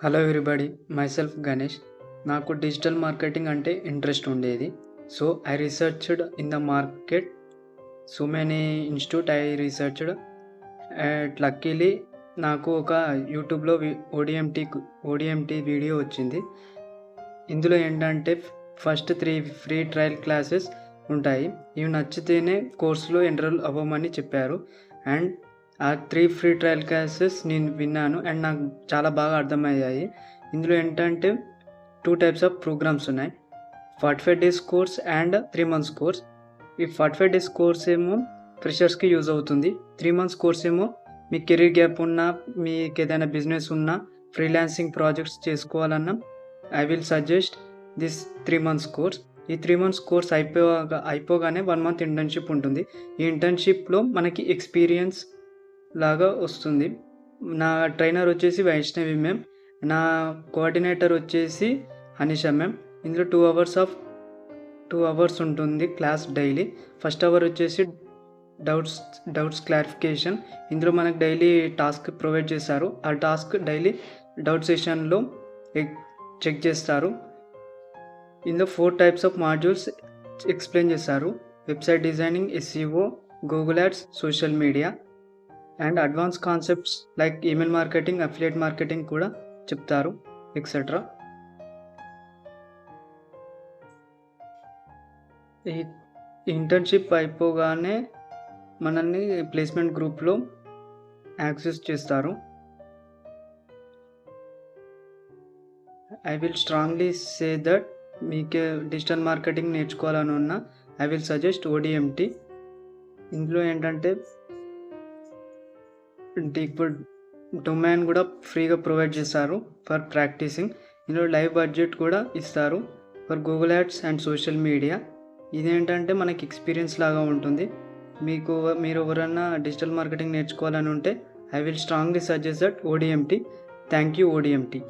Hello everybody, myself Ganesh. నాకు digital marketing అంటే interest ఉండేది. So I researched in the market so many institute I researched and luckily నాకు ఒక యూట్యూబ్లో ODMT video వచ్చింది. ఇందులో ఏంటంటే ఫస్ట్ 3 ఫ్రీ ట్రయల్ క్లాసెస్ ఉంటాయి. ఇవి నచ్చితేనే కోర్సులో ఎన్రోల్ అవ్వమని చెప్పారు. అండ్ ఆ 3 ఫ్రీ ట్రయల్ క్లాసెస్ నేను విన్నాను అండ్ నాకు చాలా బాగా అర్థమయ్యాయి. ఇందులో ఏంటంటే 2 టైప్స్ ఆఫ్ ప్రోగ్రామ్స్ ఉన్నాయి. 45 days course and 3 months course. ఈ 45 డేస్ కోర్స్ ఏమో ఫ్రెషర్స్కి యూజ్ అవుతుంది. 3 మంత్స్ కోర్స్ ఏమో మీ కెరీర్ గ్యాప్ ఉన్నా, మీకు ఏదైనా బిజినెస్ ఉన్నా, ఫ్రీలాన్సింగ్ ప్రాజెక్ట్స్ చేసుకోవాలన్నా I will suggest this 3 months course. ఈ 3 మంత్స్ కోర్స్ అయిపోగానే 1 మంత్ ఇంటర్న్షిప్ ఉంటుంది. ఈ ఇంటర్న్షిప్లో మనకి ఎక్స్పీరియన్స్ లాగా వస్తుంది. నా ట్రైనర్ వచ్చేసి వైష్ణవి మ్యామ్, నా కోఆర్డినేటర్ వచ్చేసి హనీషా మ్యామ్. ఇందులో 2 అవర్స్ ఉంటుంది క్లాస్ డైలీ. ఫస్ట్ అవర్ వచ్చేసి డౌట్స్ క్లారిఫికేషన్. ఇందులో మనకు డైలీ టాస్క్ ప్రొవైడ్ చేస్తారు. ఆ టాస్క్ డైలీ డౌట్ సెషన్లో చెక్ చేస్తారు. ఇందులో 4 టైప్స్ ఆఫ్ మాడ్యూల్స్ ఎక్స్ప్లెయిన్ చేస్తారు. Website designing, SEO, Google ads, social media and advance concepts like email marketing, affiliate marketing కూడా చెప్తారు, ఎక్సెట్రా. ఈ ఇంటర్న్షిప్ అయిపోగానే మనల్ని ప్లేస్మెంట్ గ్రూప్లో యాక్సెస్ చేస్తారు. I will strongly say that మీకు డిజిటల్ మార్కెటింగ్ నేర్చుకోవాలని ఉన్నా ఐ విల్ సజెస్ట్ ఓడిఎంటీ. ఇందులో ఏంటంటే ఇప్పుడు డొమైన్ కూడా ఫ్రీగా ప్రొవైడ్ చేస్తారు ఫర్ ప్రాక్టీసింగ్. ఇందులో లైవ్ బడ్జెట్ కూడా ఇస్తారు for Google ads and social media. ఇదేంటంటే మనకి ఎక్స్పీరియన్స్ లాగా ఉంటుంది. మీరు ఎవరైనా డిజిటల్ మార్కెటింగ్ నేర్చుకోవాలని ఉంటే I will strongly suggest that ODMT. Thank you ODMT.